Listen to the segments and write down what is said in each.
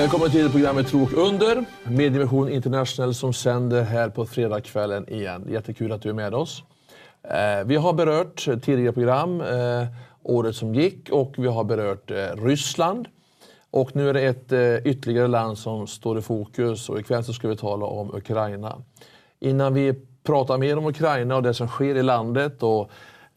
Välkommen till programmet Tro Under, Mediemission International som sänder här på fredagskvällen igen. Jättekul att du är med oss. Vi har berört tidigare program året som gick och vi har berört Ryssland. Och nu är det ett ytterligare land som står i fokus och ikväll så ska vi tala om Ukraina. Innan vi pratar mer om Ukraina och det som sker i landet och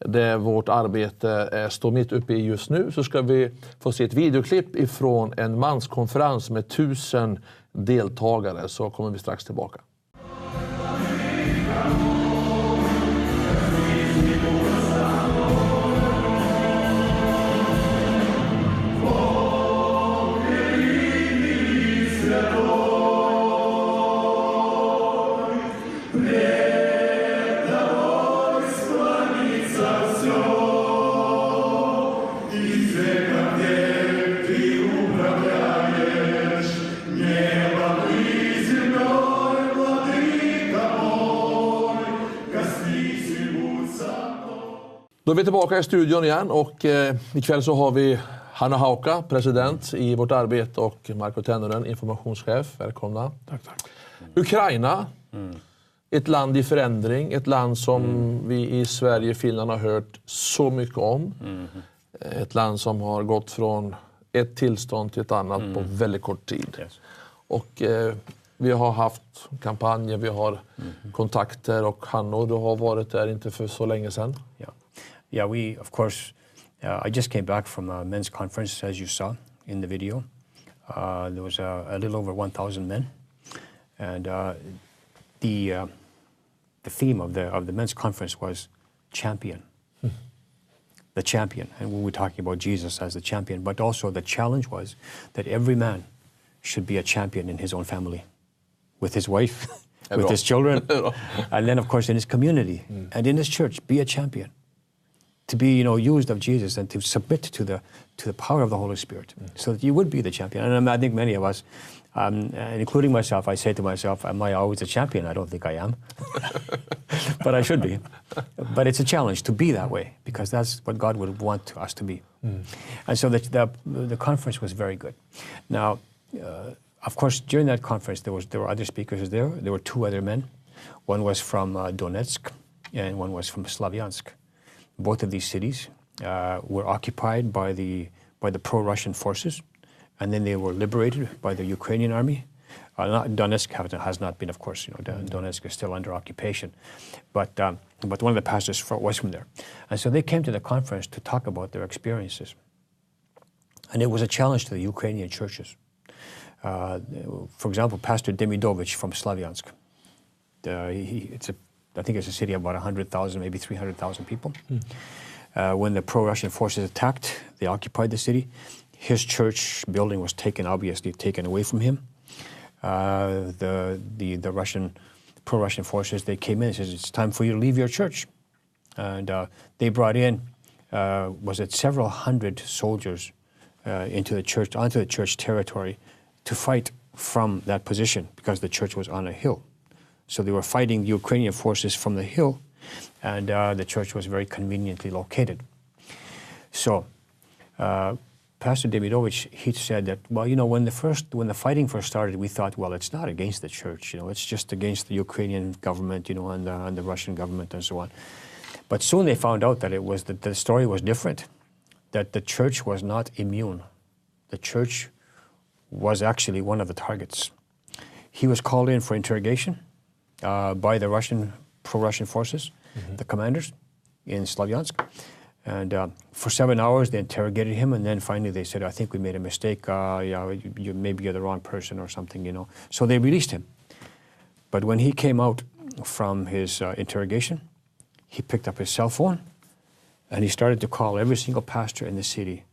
det vårt arbete står mitt uppe i just nu, så ska vi få se ett videoklipp ifrån en manskonferens med 1000 deltagare, så kommer vi strax tillbaka. Då är vi tillbaka i studion igen och ikväll så har vi Hanna Hauka, president i vårt arbete, och Marco Tennonen, informationschef. Välkomna. Tack, tack. Ukraina, ett land i förändring, ett land som vi i Sverige och Finland har hört så mycket om. Ett land som har gått från ett tillstånd till ett annat på väldigt kort tid. Yes. Och vi har haft kampanjer, vi har kontakter, och Hanno, du har varit där inte för så länge sedan. Yeah, we, of course, I just came back from a men's conference, as you saw in the video. There was a little over 1,000 men. And the theme of the men's conference was champion. The champion. And we were talking about Jesus as the champion. But also the challenge was that every man should be a champion in his own family. With his wife, with his children. And then, of course, in his community. And in his church, be a champion. To be, used of Jesus and to submit to the power of the Holy Spirit, so that you would be the champion. And I think many of us, including myself, I say to myself, am I always a champion? I don't think I am, but I should be. But it's a challenge to be that way, because that's what God would want us to be. And so the conference was very good. Now, of course, during that conference, there were other speakers there. There were two other men. One was from Donetsk, and one was from Slavyansk. Both of these cities were occupied by the pro-Russian forces, and then they were liberated by the Ukrainian army. Donetsk has not been, of course. Donetsk is still under occupation, but one of the pastors was from there, and so they came to the conference to talk about their experiences. And it was a challenge to the Ukrainian churches. For example, Pastor Demidovich from Slavyansk. I think it's a city of about 100,000, maybe 300,000 people. When the pro-Russian forces attacked, they occupied the city. His church building was obviously taken away from him. The pro-Russian forces, they came in and said, it's time for you to leave your church. And they brought in, several hundred soldiers onto the church territory to fight from that position, because the church was on a hill. So they were fighting the Ukrainian forces from the hill, and the church was very conveniently located. So Pastor Demidovich, he said that, when the fighting first started, we thought, well, it's not against the church, it's just against the Ukrainian government, and the Russian government and so on. But soon they found out that the story was different, that the church was not immune. The church was actually one of the targets. He was called in for interrogation by the pro-Russian forces, the commanders in Slavyansk. And for 7 hours, they interrogated him, and then finally they said, I think we made a mistake, maybe you're the wrong person or something, So they released him. But when he came out from his interrogation, he picked up his cell phone, and he started to call every single pastor in the city.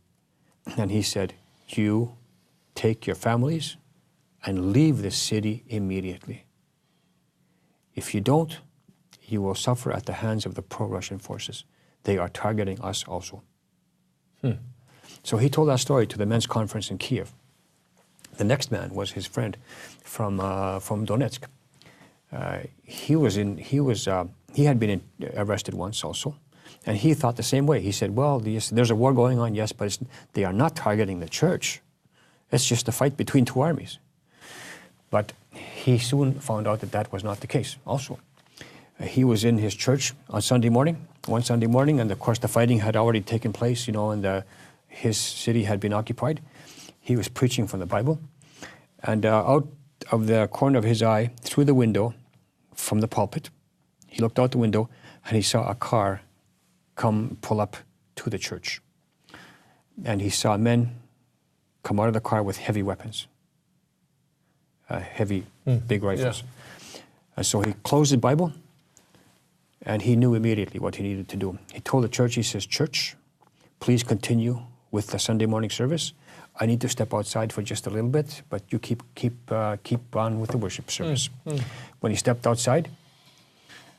And he said, you take your families and leave the city immediately. If you don't, you will suffer at the hands of the pro-Russian forces. They are targeting us also. So he told that story to the men's conference in Kiev. The next man was his friend from Donetsk. He had been arrested once also, and he thought the same way. He said, well, there's a war going on, yes, but they are not targeting the church. It's just a fight between two armies. But he soon found out that that was not the case also. He was in his church on Sunday morning, one Sunday morning, and of course the fighting had already taken place, and his city had been occupied. He was preaching from the Bible, and out of the corner of his eye, through the window from the pulpit, he looked out the window and he saw a car pull up to the church. And he saw men come out of the car with heavy weapons, big rifles. Yeah. And so he closed the Bible, and he knew immediately what he needed to do. He told the church, he says, "Church, please continue with the Sunday morning service. I need to step outside for just a little bit, but you keep on with the worship service." When he stepped outside,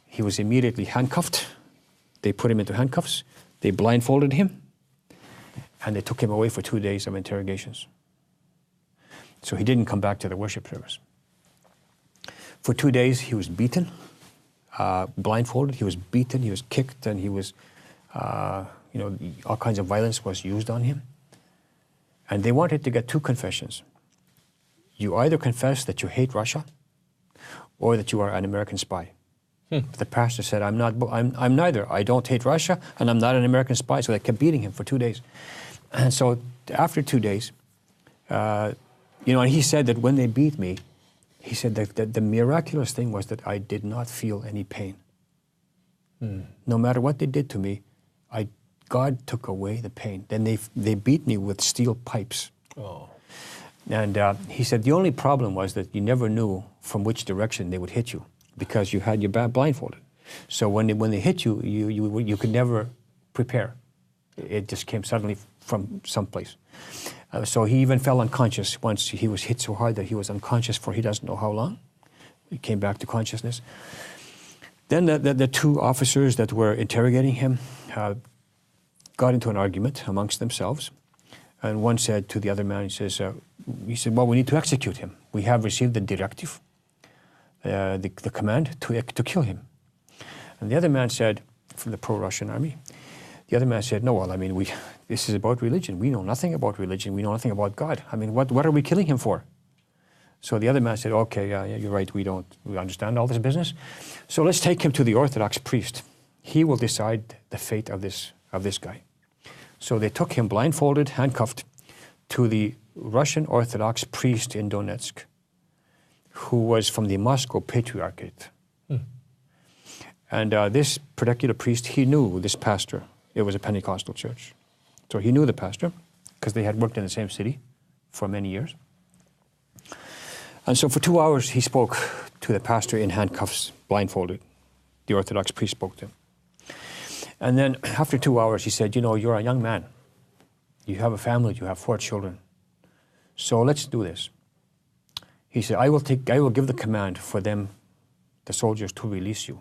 he was immediately handcuffed. They put him into handcuffs. They blindfolded him, and they took him away for 2 days of interrogations. So he didn't come back to the worship service. For 2 days, he was beaten, blindfolded. He was beaten, he was kicked, and he was, all kinds of violence was used on him. And they wanted to get 2 confessions. You either confess that you hate Russia, or that you are an American spy. The pastor said, I'm neither. I don't hate Russia, and I'm not an American spy. So they kept beating him for 2 days. And so after 2 days, and he said that when they beat me, he said that the miraculous thing was that I did not feel any pain. No matter what they did to me, God took away the pain. Then they beat me with steel pipes. Oh. And he said the only problem was that you never knew from which direction they would hit you, because you had your back blindfolded. So when they hit you, you could never prepare. It just came suddenly from someplace. So he even fell unconscious once. He was hit so hard that he was unconscious for he doesn't know how long. He came back to consciousness. Then the 2 officers that were interrogating him got into an argument amongst themselves. And one said to the other man, he said, well, we need to execute him. We have received the directive, the command to kill him. And the other man said, from the pro-Russian army, the other man said, no, well, this is about religion. We know nothing about religion. We know nothing about God. What are we killing him for? So the other man said, okay, yeah, you're right. We understand all this business. So let's take him to the Orthodox priest. He will decide the fate of this guy. So they took him blindfolded, handcuffed, to the Russian Orthodox priest in Donetsk, who was from the Moscow Patriarchate. And this particular priest, he knew this pastor. It was a Pentecostal church. So he knew the pastor, because they had worked in the same city for many years. And so for 2 hours, he spoke to the pastor in handcuffs, blindfolded. The Orthodox priest spoke to him. And then after 2 hours, he said, you're a young man. You have a family, you have 4 children. So let's do this. He said, I will give the command for them, the soldiers, to release you.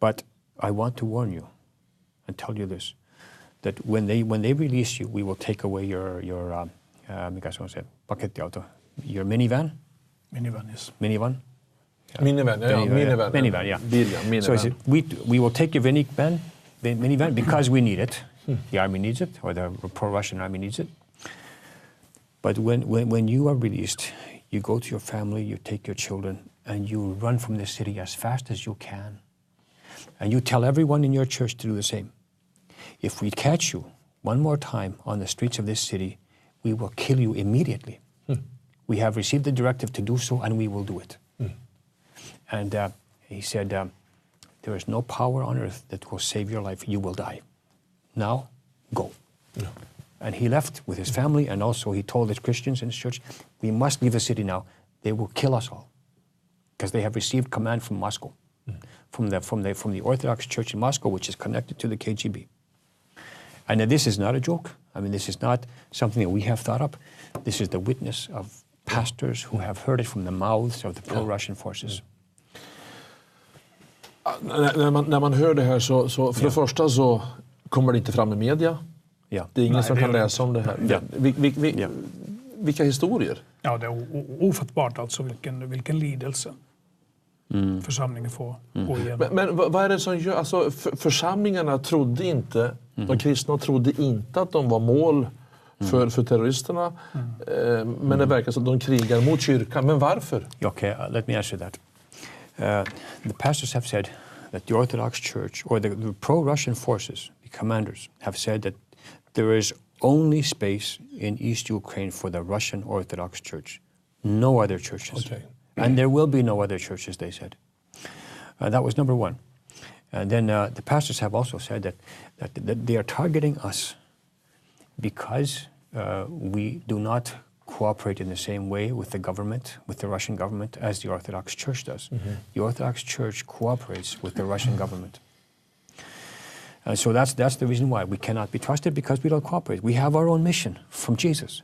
But I want to warn you and tell you this, that when they release you, we will take away your minivan. Minivan, yes. Minivan. Minivan, yeah. Minivan. So he said, we will take your minivan because we need it. The army needs it, or the pro-Russian army needs it. But when you are released, you go to your family, you take your children, and you run from the city as fast as you can. And you tell everyone in your church to do the same. If we catch you one more time on the streets of this city, we will kill you immediately. We have received the directive to do so, and we will do it. And he said, there is no power on earth that will save your life. You will die. Now, go. Yeah. And he left with his family, and also he told his Christians in his church, we must leave the city now. They will kill us all, because they have received command from Moscow, from the Orthodox Church in Moscow, which is connected to the KGB. And this is not a joke. This is not something that we have thought up. This is the witness of pastors who have heard it from the mouths of the pro-Russian forces. När man hör det här så för det första så kommer det inte fram i media. Ja. Det är ingen som kan läsa om det här. Ja. Vilka historier? Ja, det är ofattbart alltså vilken lidelse församlingen får gå igenom. Men vad är det som gör, alltså församlingarna trodde inte, de kristna trodde inte att de var mål för terroristerna. Men det verkar som att de krigar mot kyrkan. Men varför? Okay, let me answer that. The pastors have said that the Orthodox Church, or the pro-Russian forces, the commanders, have said that there is only space in East Ukraine for the Russian Orthodox Church. No other churches. Okay. And there will be no other churches, they said. That was number one. And then the pastors have also said that they are targeting us because we do not cooperate in the same way with the government, with the Russian government, as the Orthodox Church does. The Orthodox Church cooperates with the Russian government. And so that's the reason why we cannot be trusted, because we don't cooperate. We have our own mission from Jesus.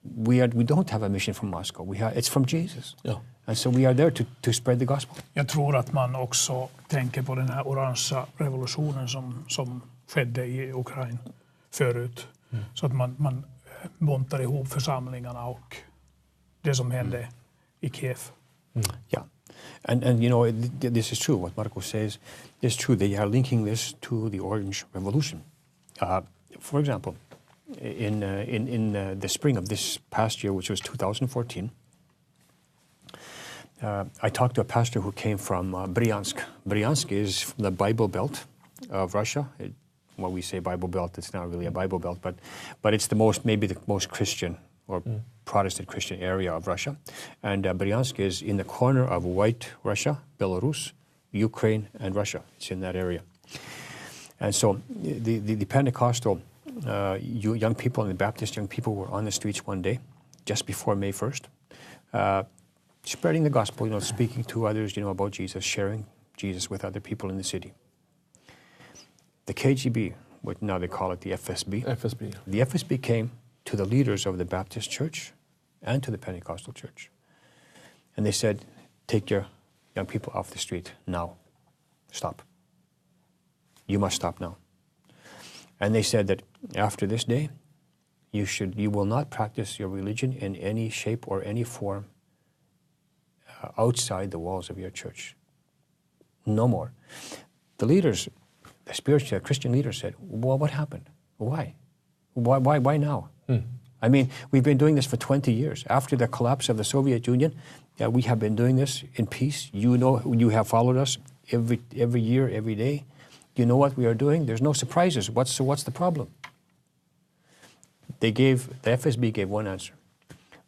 We don't have a mission from Moscow. It's from Jesus. Ja. And so we are there to spread the gospel. Jag tror att man också tänker på den här orangea revolutionen som skedde i Ukraina förut. Så att man buntar ihop församlingarna och det som hände i Kiev. Yeah. And you know, this is true. What Marco says is true. They are linking this to the Orange Revolution. For example, in the spring of this past year, which was 2014, I talked to a pastor who came from Bryansk. Bryansk is from the Bible Belt of Russia. When we say Bible Belt, it's not really a Bible Belt, but it's maybe the most Christian or Protestant Christian area of Russia. And Bryansk is in the corner of White Russia, Belarus, Ukraine, and Russia. It's in that area. And so the Pentecostal young people and the Baptist young people were on the streets one day, just before May 1st, spreading the gospel, you know, speaking to others, you know, about Jesus, sharing Jesus with other people in the city. The KGB, what now they call it the FSB. FSB. The FSB came to the leaders of the Baptist church and to the Pentecostal church. And they said, take your young people off the street now. Stop. You must stop now. And they said that after this day, you will not practice your religion in any shape or any form outside the walls of your church. No more. The leaders, the spiritual Christian leaders said, well, what happened? Why? Why now? I mean, we've been doing this for 20 years. After the collapse of the Soviet Union, we have been doing this in peace. You know, you have followed us every year, every day. You know what we are doing? There's no surprises. What's the problem? The FSB gave one answer.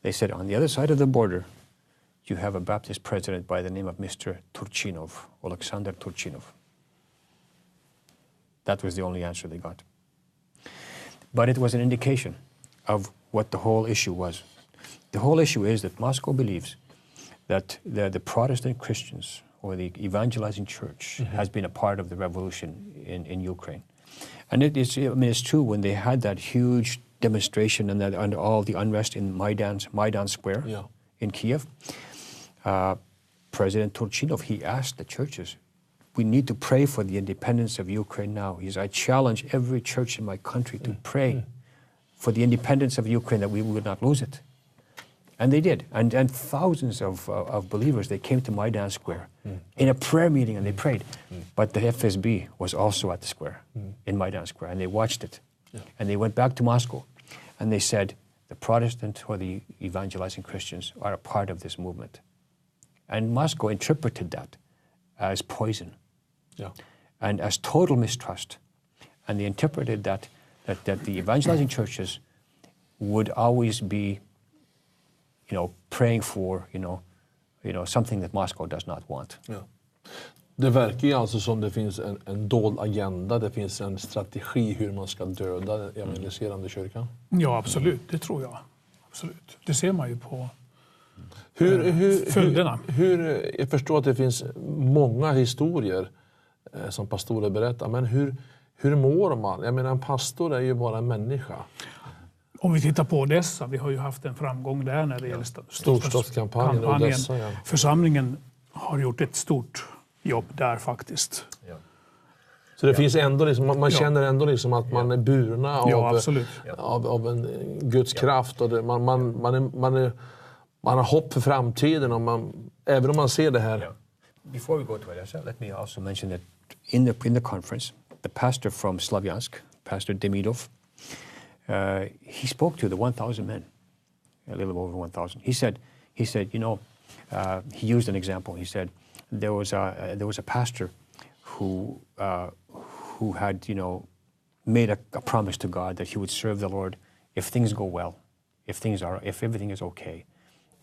They said, on the other side of the border, you have a Baptist president by the name of Mr. Turchinov, Alexander Turchinov. That was the only answer they got. But it was an indication of what the whole issue was. The whole issue is that Moscow believes that the Protestant Christians or the evangelizing church has been a part of the revolution in Ukraine. And it's true, when they had that huge demonstration and all the unrest in Maidan Square in Kiev, President Turchinov, he asked the churches, we need to pray for the independence of Ukraine now. I challenge every church in my country to pray for the independence of Ukraine, that we would not lose it. And they did. And thousands of believers, they came to Maidan Square in a prayer meeting and they prayed. But the FSB was also at the square, in Maidan Square, and they watched it. And they went back to Moscow and they said, the Protestant or the evangelizing Christians are a part of this movement. And Moscow interpreted that as poison and as total mistrust. And they interpreted that the evangelizing churches would always be, praying for, something that Moscow does not want. Ja. Det verkar ju alltså som det finns en dold agenda, det finns en strategi hur man ska döda den evangeliserande kyrkan. Ja, absolut, det tror jag. Absolut. Det ser man ju på följderna. Jag förstår att det finns många historier som pastorer berättar, men hur mår man? Jag menar, en pastor är ju bara en människa. Om vi tittar på Odessa, vi har ju haft en framgång där när det gäller storstadskampanjen. Odessa, Församlingen har gjort ett stort jobb där faktiskt. Ja. Så det finns ändå man känner ändå att man är burna av en Guds kraft, och man har hopp för framtiden, och även om man ser det här. Before we go to Odessa, let me also mention that in the conference, the pastor from Slavyansk, Pastor Demidov, he spoke to the 1,000 men, a little over 1,000. He said, you know, he used an example. He said there was a pastor who had, you know, made a promise to God that he would serve the Lord if things go well, if everything is okay,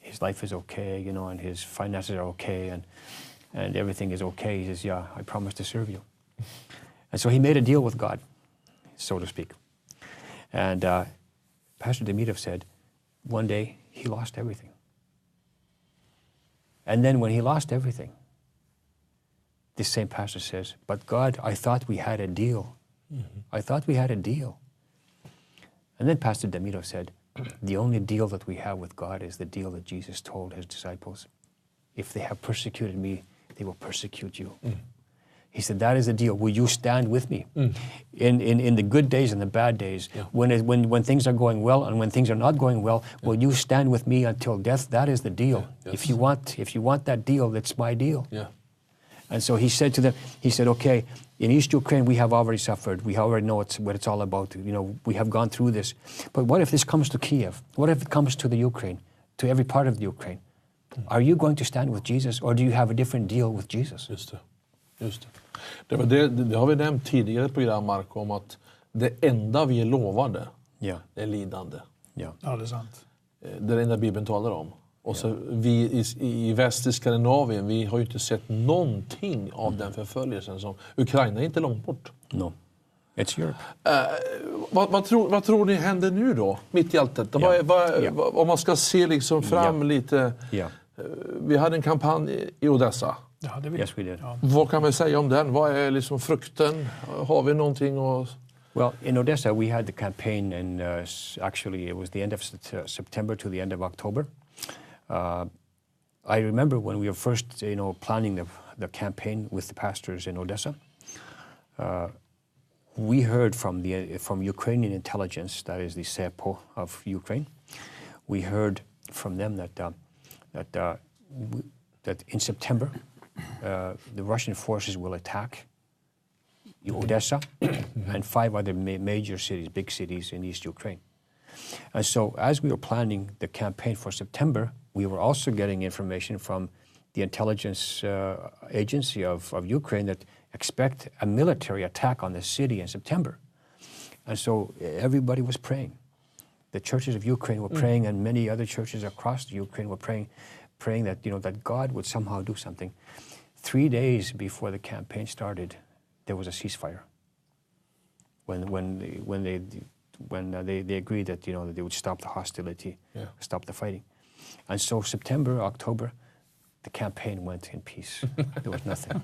his life is okay, you know, and his finances are okay, and everything is okay. He says, yeah, I promise to serve you. And so he made a deal with God, so to speak. And Pastor Demidov said, one day he lost everything. And then when he lost everything, this same pastor says, but God, I thought we had a deal. Mm-hmm. I thought we had a deal. And then Pastor Demidov said, the only deal that we have with God is the deal that Jesus told his disciples. If they have persecuted me, they will persecute you. Mm. He said, that is the deal. Will you stand with me in the good days and the bad days? Yeah. When things are going well and when things are not going well, will you stand with me until death? That is the deal. Yeah. Yes. If you want that deal, that's my deal. Yeah. And so he said to them, he said, okay, in East Ukraine, we have already suffered. We already know what it's all about. You know, we have gone through this. But what if this comes to Kiev? What if it comes to the Ukraine, to every part of the Ukraine? Are you going to stand with Jesus, or do you have a different deal with Jesus? Just det. Det har vi nämnt tidigare i program, Marco, om att det enda vi är lovade, det är lidande. Ja, det är sant. Det är det enda Bibeln talar om. Och så vi i väst i Skandinavien, vi har ju inte sett någonting av den förföljelsen som Ukraina är inte långt bort. No, it's Europe. Vad tror ni händer nu då, mitt i allt detta? Om man ska se liksom fram lite. Vi hade en kampanj i Odessa. Det hade vi. Yes, we did. Vad kan man säga om den? Vad är liksom frukten? Har vi någonting att... Well, in Odessa we had the campaign, and actually it was the end of September to the end of October. I remember when we were first, you know, planning the campaign with the pastors in Odessa. We heard from Ukrainian intelligence, that is the SEPO of Ukraine. We heard from them that in September the Russian forces will attack Odessa and 5 other major cities, big cities in East Ukraine. And so as we were planning the campaign for September, we were also getting information from the intelligence agency of Ukraine that expect a military attack on the city in September. And so everybody was praying. The churches of Ukraine were praying, and many other churches across the Ukraine were praying that, you know, that God would somehow do something. 3 days before the campaign started, there was a ceasefire. When they agreed that, you know, that they would stop the hostility, stop the fighting. And so September, October, the campaign went in peace. There was nothing.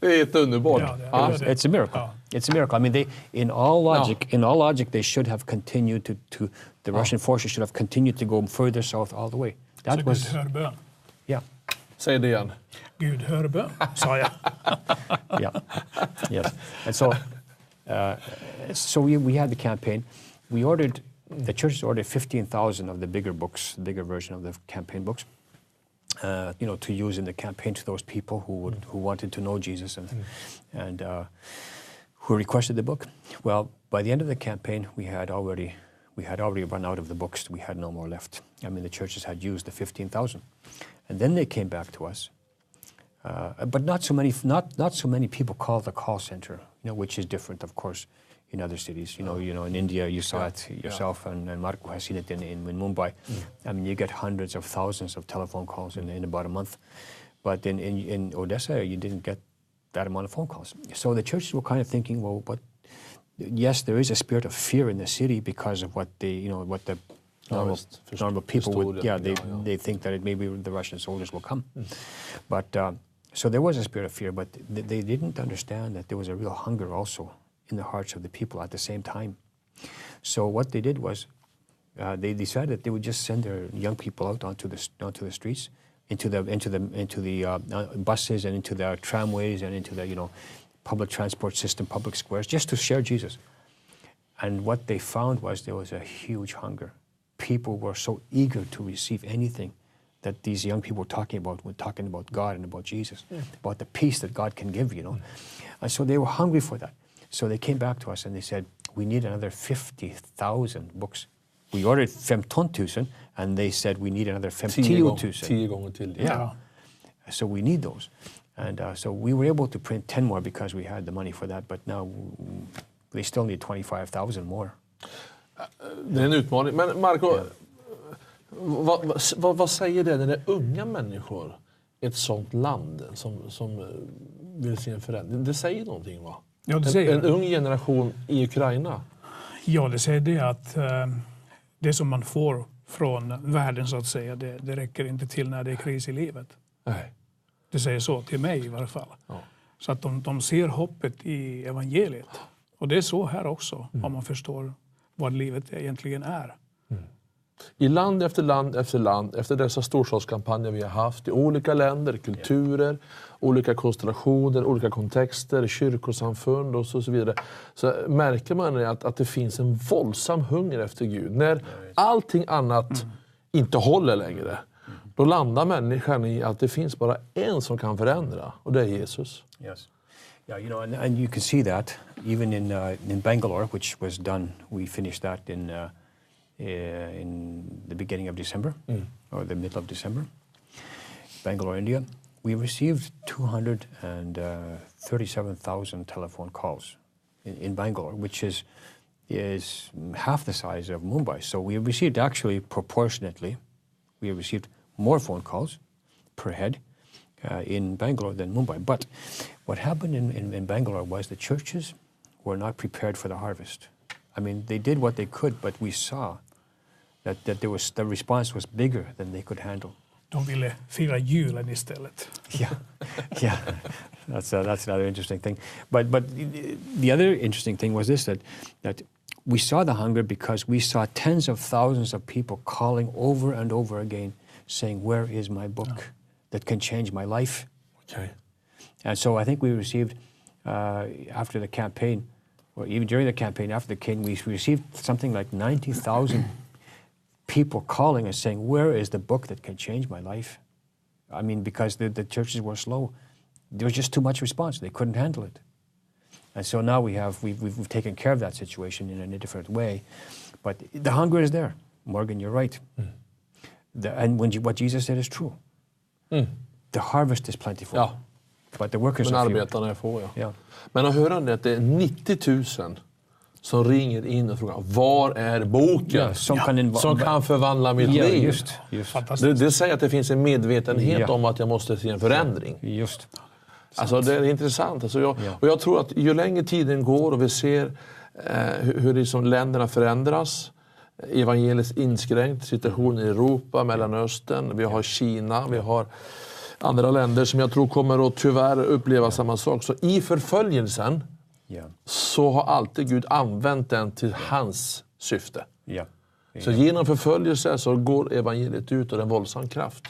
It's underbart. It's a miracle. It's a miracle. I mean, in all logic, they should have continued to the Russian forces should have continued to go further south all the way. That was. Gud hör bön. Yeah. Säg det igen. Gud hör bön, sa jag. Yeah. Yes. And so, we had the campaign. The churches ordered 15,000 of the bigger books, the bigger version of the campaign books, you know, to use in the campaign to those people who wanted to know Jesus and who requested the book. Well, by the end of the campaign, we had already run out of the books. We had no more left. I mean, the churches had used the 15,000, and then they came back to us. But not so many people called the call center, you know, which is different, of course, in other cities. You know, in India, you saw it yourself, and Marco has seen it in Mumbai. I mean, you get hundreds of thousands of telephone calls in about a month. But in Odessa, you didn't get that amount of phone calls. So the churches were kind of thinking, well, yes, there is a spirit of fear in the city because of what the normal people would, they think that maybe the Russian soldiers will come. But so there was a spirit of fear, but they didn't understand that there was a real hunger also in the hearts of the people at the same time. So what they did was they decided that they would just send their young people out onto the streets, into the buses and into the tramways and into the, you know, public transport system, public squares, just to share Jesus. And what they found was there was a huge hunger. People were so eager to receive anything that these young people were talking about God and about Jesus, about the peace that God can give, you know. And so they were hungry for that. So they came back to us and they said, we need another 50,000 books. We ordered 15,000 and they said we need another 15,000. 10 gånger till. Yeah. So we need those. And so we were able to print 10 more because we had the money for that, but now they still need 25,000 more. Det är en utmaning. Men Marco, vad säger det när det är unga människor i ett sånt land som vill se en förändring? Det säger någonting, va? Ja, det säger en ung generation i Ukraina. Ja, det säger det att det som man får från världen så att säga, det räcker inte till när det är kris i livet. Nej. Det säger så till mig i varje fall. Ja. Så att de ser hoppet i evangeliet. Och det är så här också, om man förstår vad livet egentligen är. I land efter land efter land, efter dessa storstadskampanjer vi har haft i olika länder, kulturer, olika konstellationer, olika kontexter, kyrkosamfund och så vidare, så märker man att det finns en våldsam hunger efter Gud. När allting annat inte håller längre, då landar människan i att det finns bara en som kan förändra, och det är Jesus. Yes. Yeah, you know, and you can see that even in Bangalore, which was done. We finished that in the beginning of December, or the middle of December. Bangalore, India. We received 237,000 telephone calls in Bangalore, which is half the size of Mumbai. So we received actually proportionately, we received more phone calls per head in Bangalore than Mumbai. But what happened in Bangalore was the churches were not prepared for the harvest. I mean, they did what they could, but we saw that the response was bigger than they could handle. De ville fira julen istället. Yeah, that's another interesting thing. But the other interesting thing was this, that we saw the hunger because we saw tens of thousands of people calling over and over again, saying, "Where is my book that can change my life?" Okay. And so I think we received after the campaign, or even during the campaign, after the campaign, we received something like 90,000 people calling and saying, "Where is the book that can change my life?" I mean, because the churches were slow. There was just too much response. They couldn't handle it. And so now we've taken care of that situation in a different way. But the hunger is there. Morgan, you're right. And what Jesus said is true. The harvest is plentiful. Ja. But the workers Men are few. arbetarna är få, ja. Yeah. Men att höra det att det är 90 000 som ringer in och frågar, var är boken som kan förvandla mitt liv? Just. Det säger att det finns en medvetenhet om att jag måste se en förändring. Just. Alltså det är intressant. Alltså jag tror att ju längre tiden går och vi ser hur liksom länderna förändras, evangelisk inskränkt, situationen i Europa, Mellanöstern, vi har Kina, vi har andra länder som jag tror kommer att tyvärr uppleva samma sak. Så i förföljelsen så har alltid Gud använt den till hans syfte. Så genom förföljelse så går evangeliet ut och en våldsam kraft.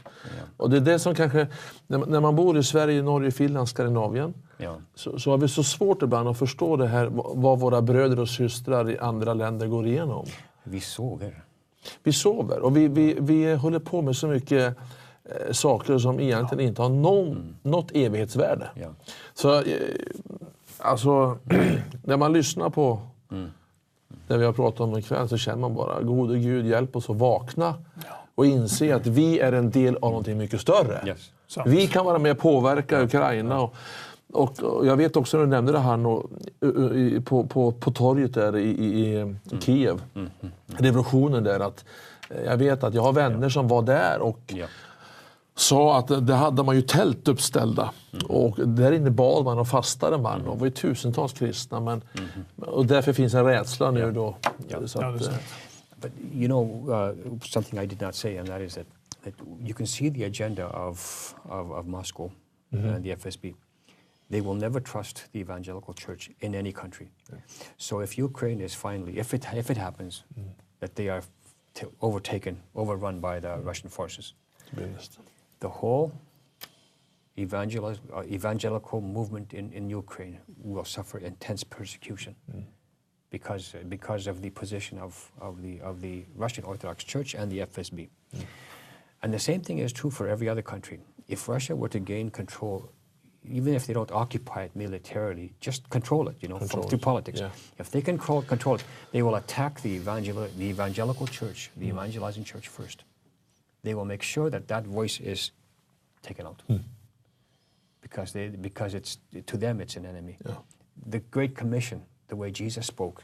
Och det är det som kanske, när man bor i Sverige, Norge, Finland, Skandinavien, så har vi så svårt ibland att förstå det här, vad våra bröder och systrar i andra länder går igenom. Vi sover och vi håller på med så mycket saker som egentligen inte har något evighetsvärde. Så alltså, när man lyssnar på det vi har pratat om ikväll, så känner man bara, gode Gud, hjälp oss att vakna och inse att vi är en del av någonting mycket större. Vi kan vara med och påverka Ukraina. Och jag vet också när du nämnde det här på torget där i Kiev, revolutionen där, att jag vet att jag har vänner som var där och sa att det hade man ju tält uppställda och där inne bad man och fastade man och var ju tusentals kristna, och därför finns en rädsla nu då. Så att, but you know, something I did not say, and that is that you can see the agenda of Moscow and the FSB. They will never trust the evangelical church in any country. So if Ukraine is finally, if it happens, that they are overrun by the Russian forces, the whole evangelical movement in Ukraine will suffer intense persecution because of the position of the Russian Orthodox Church and the FSB. And the same thing is true for every other country. If Russia were to gain control, even if they don't occupy it militarily, just control it, through politics. Yeah. If they can control it, they will attack the evangelical church, the evangelizing church first. They will make sure that voice is taken out. Because it's to them it's an enemy. Yeah. The Great Commission, the way Jesus spoke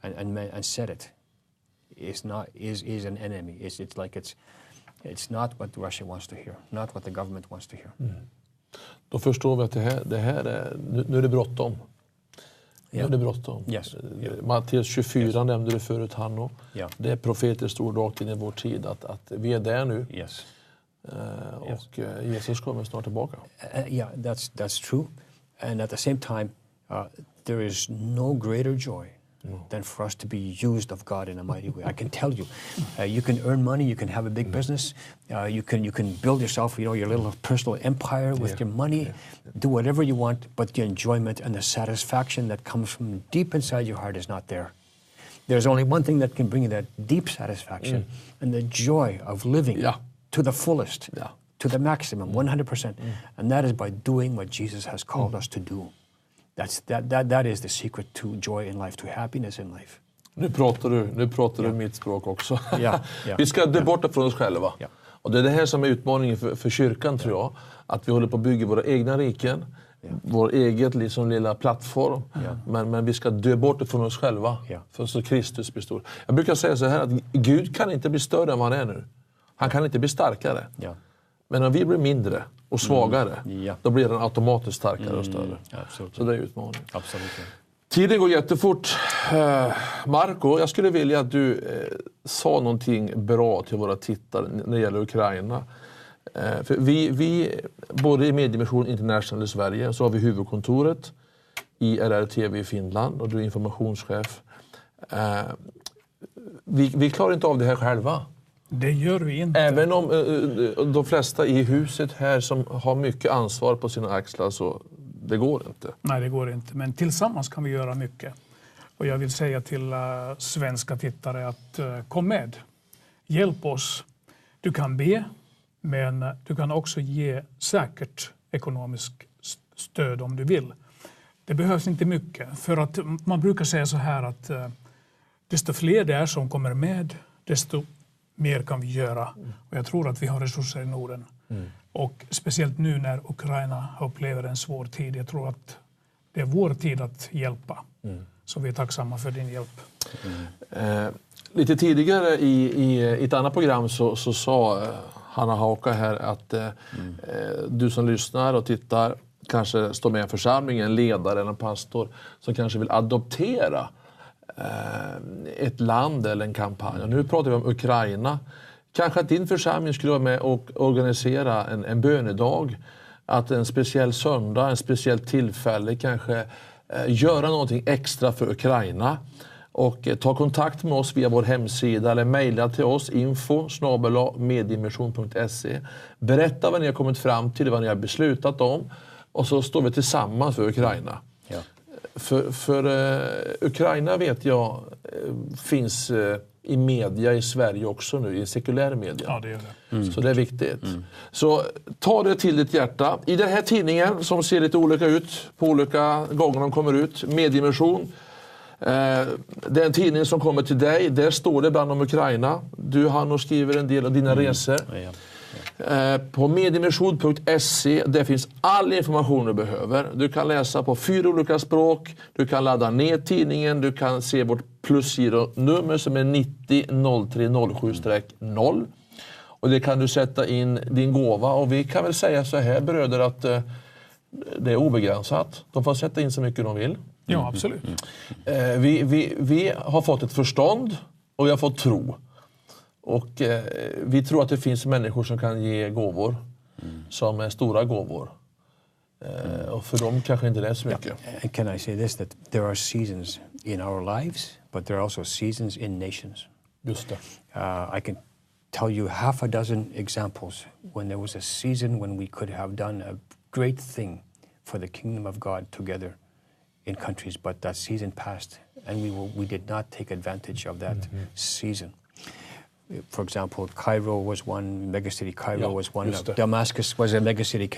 and said it, is an enemy. It's not what Russia wants to hear, not what the government wants to hear. Då förstår vi att det här är, nu är det bråttom. Nu är det bråttom. Yes. Matteus 24 nämnde du förut, Hanno. Yeah. Det är profetiskt ord rakt in i vår tid att vi är där nu. Yes. Och Jesus kommer snart tillbaka. Yeah, that's true. And at the same time, there is no greater joy than for us to be used of God in a mighty way. I can tell you, you can earn money, you can have a big business, you can build yourself, your little personal empire with your money, do whatever you want, but the enjoyment and the satisfaction that comes from deep inside your heart is not there. There's only one thing that can bring you that deep satisfaction and the joy of living to the fullest, to the maximum, 100%. And that is by doing what Jesus has called us to do. That is the secret to joy in life, to happiness in life. Nu pratar du mitt språk också. Ja. Vi ska dö bort från oss själva. Ja. Och det är det här som är utmaningen för kyrkan, tror jag. Att vi håller på att bygga våra egna riken. Vår eget lilla plattform. Men vi ska dö bort från oss själva. För så Kristus blir stor. Jag brukar säga så här att Gud kan inte bli större än vad han är nu. Han kan inte bli starkare. Men om vi blir mindre och svagare, då blir den automatiskt starkare och större. Absolut. Så det är utmaningen. Absolut. Tiden går jättefort. Marco, jag skulle vilja att du sa någonting bra till våra tittare när det gäller Ukraina. För vi, både i Mediemission International i Sverige, så har vi huvudkontoret i IRR-TV i Finland och du är informationschef. Vi klarar inte av det här själva. Det gör vi inte. Även om de flesta i huset här som har mycket ansvar på sina axlar, så det går inte. Nej, det går inte. Men tillsammans kan vi göra mycket. Och jag vill säga till svenska tittare att kom med. Hjälp oss. Du kan be, men du kan också ge säkert ekonomisk stöd om du vill. Det behövs inte mycket. För att man brukar säga så här att desto fler det är som kommer med, desto mer kan vi göra. Och jag tror att vi har resurser i Norden. Och speciellt nu när Ukraina upplever en svår tid. Jag tror att det är vår tid att hjälpa. Så vi är tacksamma för din hjälp. Lite tidigare i ett annat program så sa Hanna Hauka här att du som lyssnar och tittar kanske står med i en församling, en ledare eller en pastor som kanske vill adoptera ett land eller en kampanj. Och nu pratar vi om Ukraina. Kanske att din församling skulle vara med och organisera en bönedag. Att en speciell söndag, en speciell tillfälle kanske göra någonting extra för Ukraina. Och ta kontakt med oss via vår hemsida eller mejla till oss info@mediemission.se. Berätta vad ni har kommit fram till, vad ni har beslutat om. Och så står vi tillsammans för Ukraina. För Ukraina vet jag finns i media i Sverige också nu, i sekulär media. Ja, det gör det. Så det är viktigt. Så ta det till ditt hjärta. I den här tidningen som ser lite olika ut på olika gånger de kommer ut, Mediemission. Det är en tidning som kommer till dig. Där står det bland om Ukraina. Du, Hanno, skriver en del av dina resor. På mediemission.se där finns all information du behöver. Du kan läsa på 4 olika språk. Du kan ladda ner tidningen. Du kan se vårt plusgironummer som är 900307-0. Och det kan du sätta in din gåva. Och vi kan väl säga så här, bröder, att det är obegränsat. De får sätta in så mycket de vill. Ja, absolut. Vi har fått ett förstånd och vi har fått tro. Och vi tror att det finns människor som kan ge gåvor som är stora gåvor. Och för dem kanske inte det är så mycket. And can I say this, that there are seasons in our lives, but there are also seasons in nations. Just det. I can tell you half a dozen examples when there was a season when we could have done a great thing for the kingdom of God together in countries, but that season passed and we did not take advantage of that season. For example, Cairo was one, megacity Cairo was one, just det. Damascus was a megacity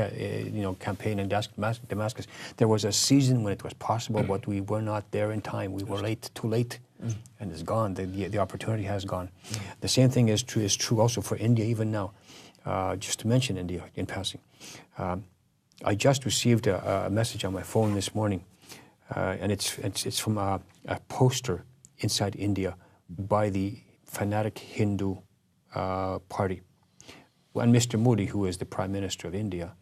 campaign in Damascus. There was a season when it was possible, but we were not there in time. We were too late, and it's gone. The opportunity has gone. The same thing is true also for India even now. Just to mention India in passing. I just received a message on my phone this morning, and it's from a poster inside India by the fanatic Hindu party. And Mr. Modi, who is the Prime Minister of India,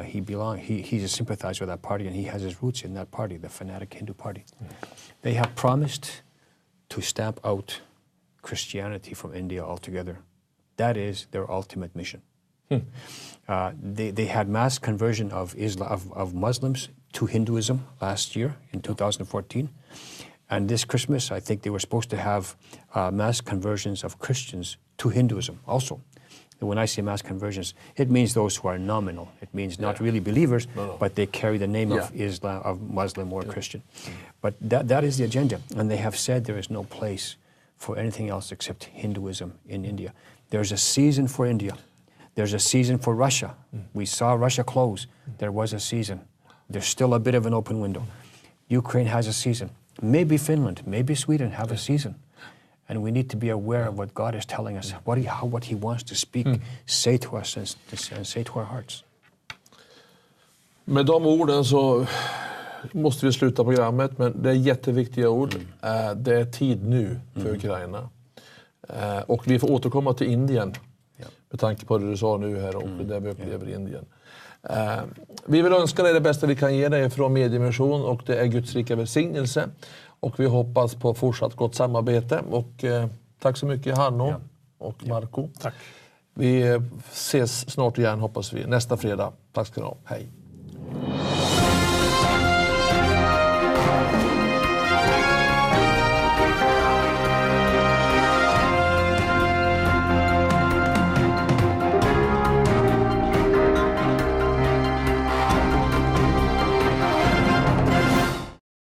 he's a sympathizer with that party, and he has his roots in that party, the fanatic Hindu party. They have promised to stamp out Christianity from India altogether. That is their ultimate mission. They had mass conversion of Muslims to Hinduism last year in 2014. And this Christmas, I think they were supposed to have mass conversions of Christians to Hinduism also. And when I say mass conversions, it means those who are nominal. It means not really believers, but they carry the name of Islam, of Muslim or Christian. But that is the agenda. And they have said there is no place for anything else except Hinduism in India. There's a season for India. There's a season for Russia. We saw Russia close. There was a season. There's still a bit of an open window. Ukraine has a season. Maybe Finland, maybe Sweden have a season. And we need to be aware of what God is telling us, what he wants to speak, say to us and say to our hearts. Med de orden så måste vi sluta programmet, men det är jätteviktiga ord. Det är tid nu för Ukraina. Och vi får återkomma till Indien med tanke på det du sa nu här och där vi upplever i Indien. Vi vill önska dig det bästa vi kan ge dig från Mediemission, och det är Guds rika välsignelse. Och vi hoppas på fortsatt gott samarbete. Och tack så mycket Hanno och Marco. Tack. Vi ses snart igen hoppas vi, nästa fredag. Tack ska ni ha. Hej.